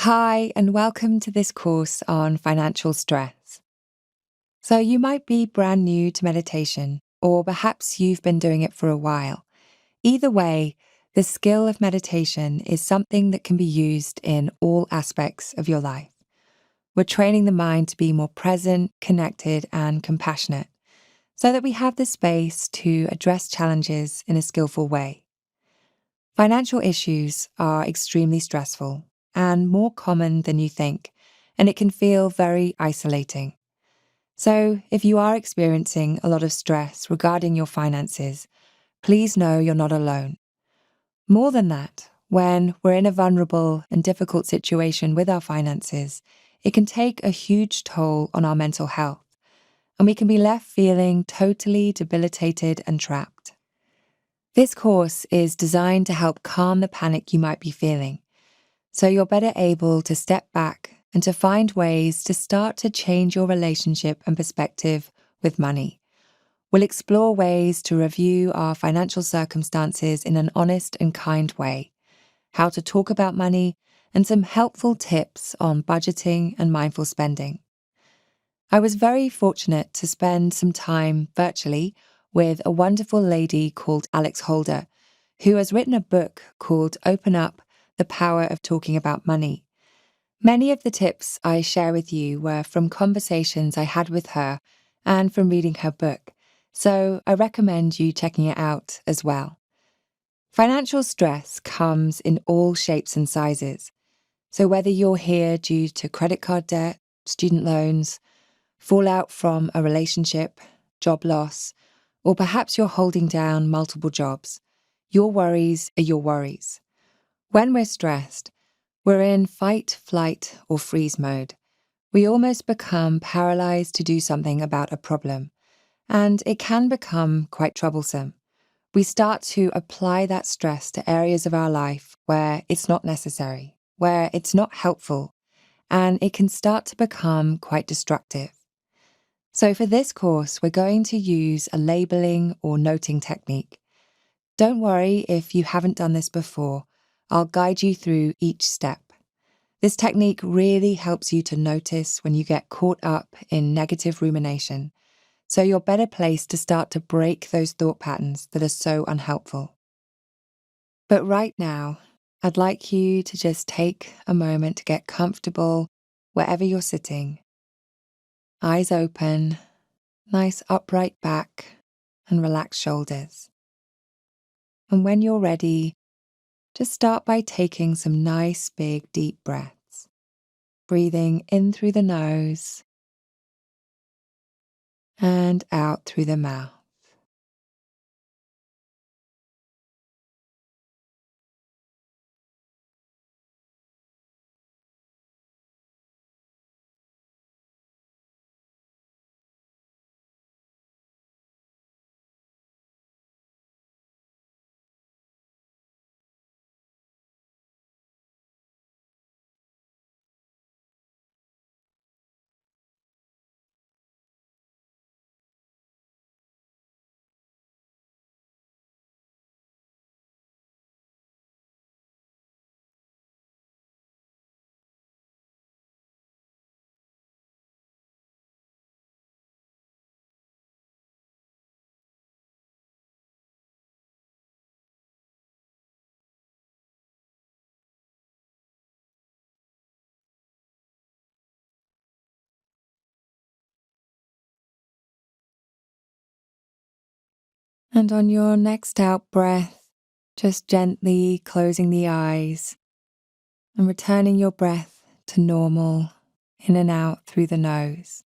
Hi, and welcome to this course on financial stress. So, you might be brand new to meditation, or perhaps you've been doing it for a while. Either way, the skill of meditation is something that can be used in all aspects of your life. We're training the mind to be more present, connected, and compassionate so that we have the space to address challenges in a skillful way. Financial issues are extremely stressful and more common than you think, and it can feel very isolating. So, if you are experiencing a lot of stress regarding your finances, please know you're not alone. More than that, when we're in a vulnerable and difficult situation with our finances, it can take a huge toll on our mental health, and we can be left feeling totally debilitated and trapped. This course is designed to help calm the panic you might be feeling, so you're better able to step back and to find ways to start to change your relationship and perspective with money. We'll explore ways to review our financial circumstances in an honest and kind way, how to talk about money, and some helpful tips on budgeting and mindful spending. I was very fortunate to spend some time virtually with a wonderful lady called Alex Holder, who has written a book called Open Up: The Power of Talking About Money. Many of the tips I share with you were from conversations I had with her and from reading her book, so I recommend you checking it out as well. Financial stress comes in all shapes and sizes, so whether you're here due to credit card debt, student loans, fallout from a relationship, job loss, or perhaps you're holding down multiple jobs, your worries are your worries. When we're stressed, we're in fight, flight, or freeze mode. We almost become paralyzed to do something about a problem, and it can become quite troublesome. We start to apply that stress to areas of our life where it's not necessary, where it's not helpful, and it can start to become quite destructive. So for this course, we're going to use a labeling or noting technique. Don't worry if you haven't done this before. I'll guide you through each step. This technique really helps you to notice when you get caught up in negative rumination, so you're better placed to start to break those thought patterns that are so unhelpful. But right now, I'd like you to just take a moment to get comfortable wherever you're sitting. Eyes open, nice upright back, and relaxed shoulders. And when you're ready, just start by taking some nice, big, deep breaths. Breathing in through the nose and out through the mouth. And on your next out breath, just gently closing the eyes and returning your breath to normal in and out through the nose.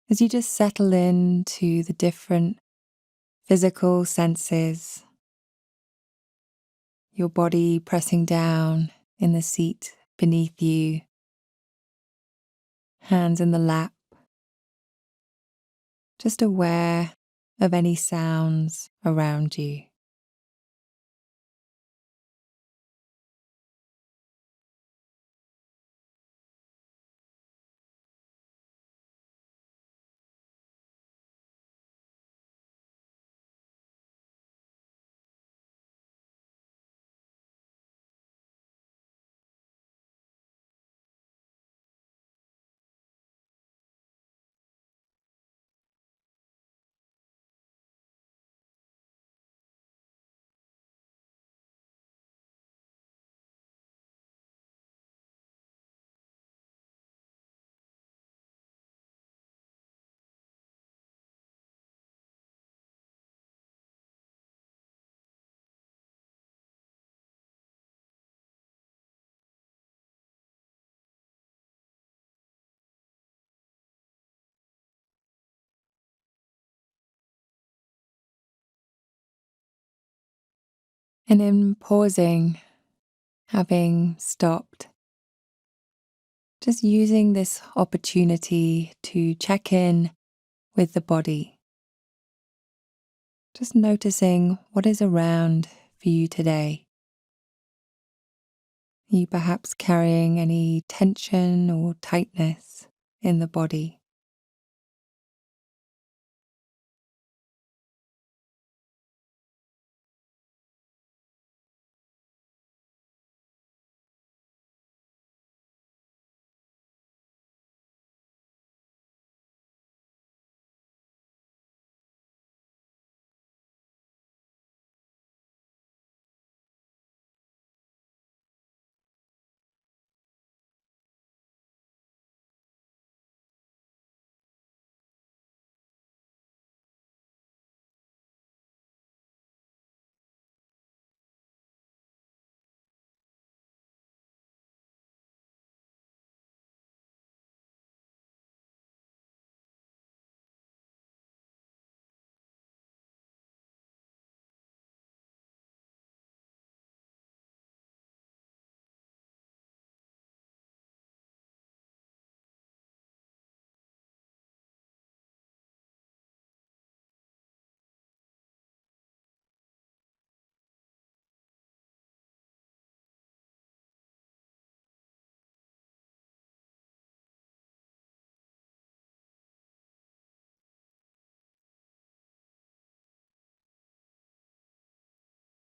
As you just settle into the different physical senses, your body pressing down in the seat beneath you, hands in the lap, just aware of any sounds around you. And in pausing, having stopped, just using this opportunity to check in with the body, just noticing what is around for you today. Are you perhaps carrying any tension or tightness in the body?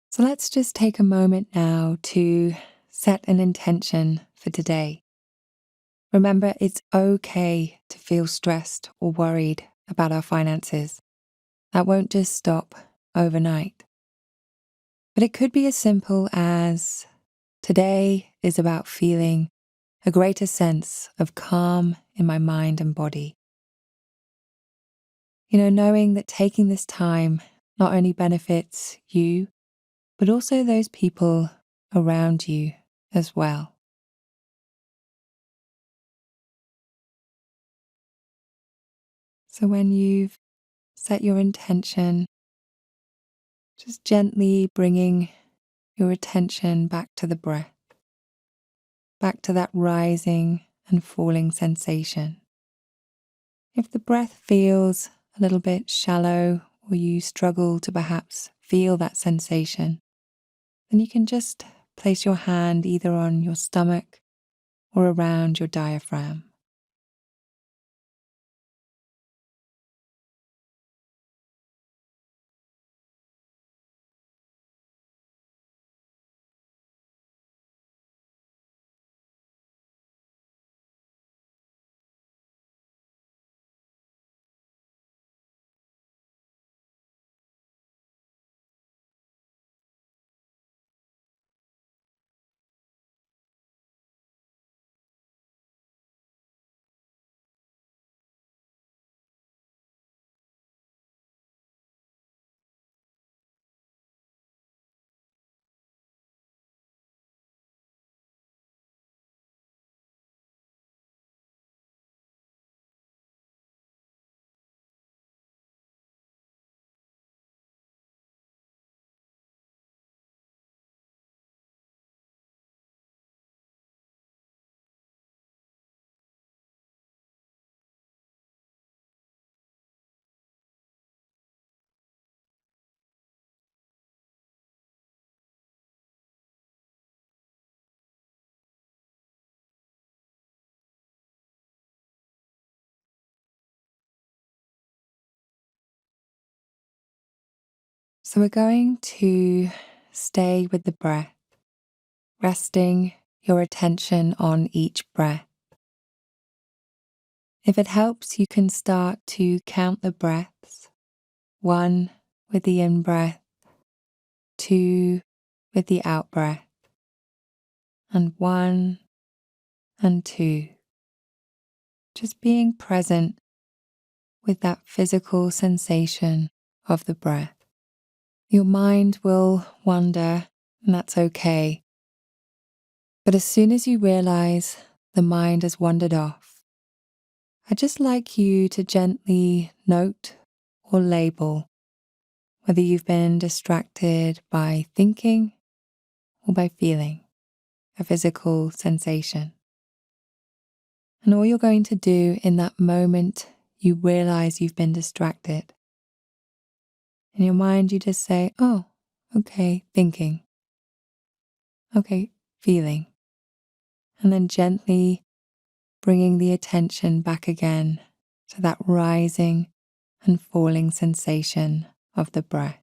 So let's just take a moment now to set an intention for today. Remember, it's okay to feel stressed or worried about our finances. That won't just stop overnight. But it could be as simple as today is about feeling a greater sense of calm in my mind and body. Knowing that taking this time not only benefits you, but also those people around you as well. So when you've set your intention, just gently bringing your attention back to the breath, back to that rising and falling sensation. If the breath feels a little bit shallow or you struggle to perhaps feel that sensation, then you can just place your hand either on your stomach or around your diaphragm. So we're going to stay with the breath, resting your attention on each breath. If it helps, you can start to count the breaths. 1 with the in-breath, 2 with the out-breath, and 1 and 2. Just being present with that physical sensation of the breath. Your mind will wander, and that's okay. But as soon as you realize the mind has wandered off, I'd just like you to gently note or label whether you've been distracted by thinking or by feeling a physical sensation. And all you're going to do in that moment you realize you've been distracted. In your mind, you just say, oh, okay, thinking. Okay, feeling. And then gently bringing the attention back again to that rising and falling sensation of the breath.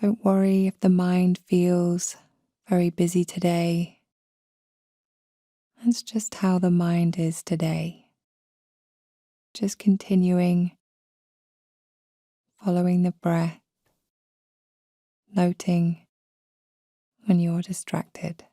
Don't worry if the mind feels very busy today. That's just how the mind is today. Just continuing, following the breath, noting when you're distracted.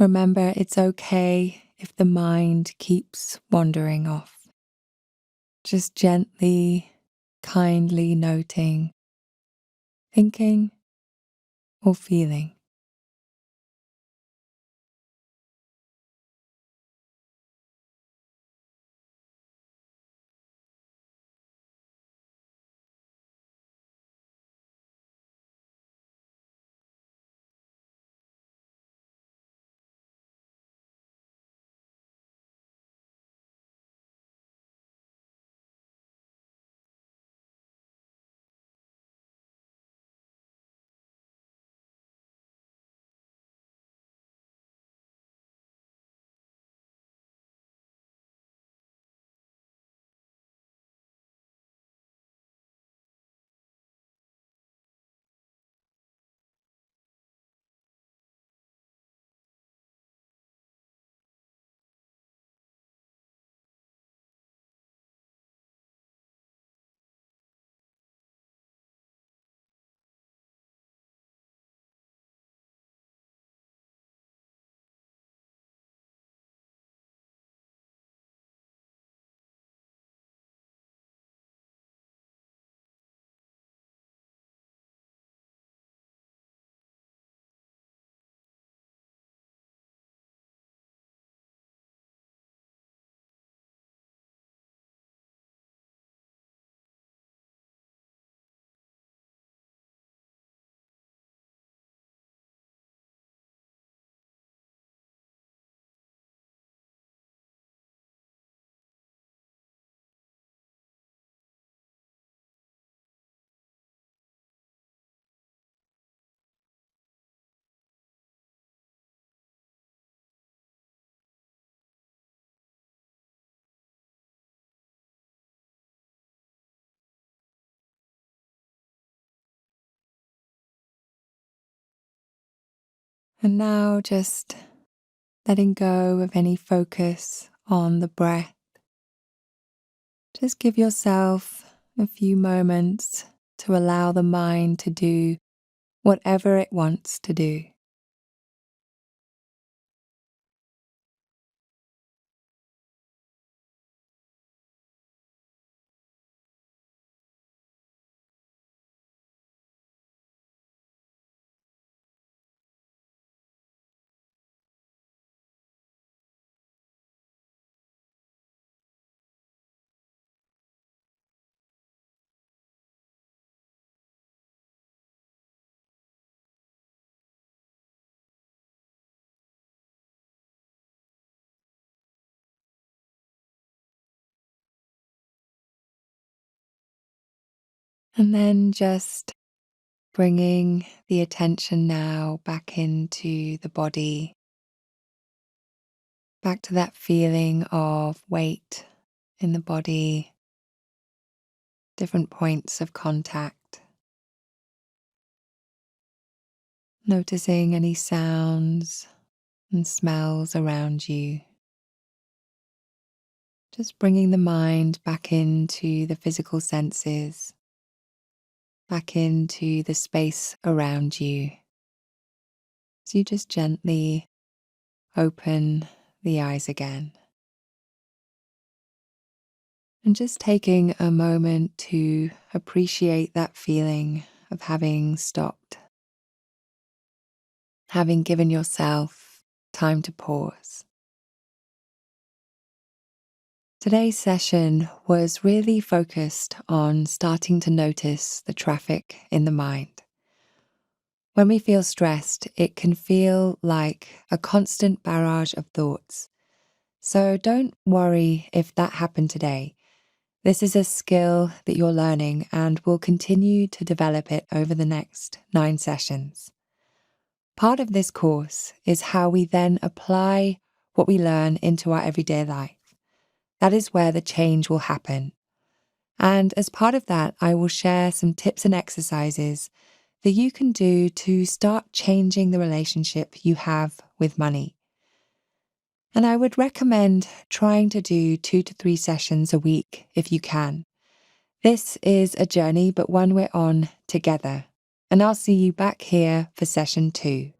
Remember, it's okay if the mind keeps wandering off. Just gently, kindly noting, thinking, or feeling. And now just letting go of any focus on the breath. Just give yourself a few moments to allow the mind to do whatever it wants to do. And then just bringing the attention now back into the body, back to that feeling of weight in the body, different points of contact. Noticing any sounds and smells around you. Just bringing the mind back into the physical senses, back into the space around you. So you just gently open the eyes again. And just taking a moment to appreciate that feeling of having stopped, having given yourself time to pause. Today's session was really focused on starting to notice the traffic in the mind. When we feel stressed, it can feel like a constant barrage of thoughts. So don't worry if that happened today. This is a skill that you're learning and will continue to develop it over the next 9 sessions. Part of this course is how we then apply what we learn into our everyday life. That is where the change will happen. And as part of that, I will share some tips and exercises that you can do to start changing the relationship you have with money. And I would recommend trying to do 2 to 3 sessions a week if you can. This is a journey, but one we're on together. And I'll see you back here for session 2.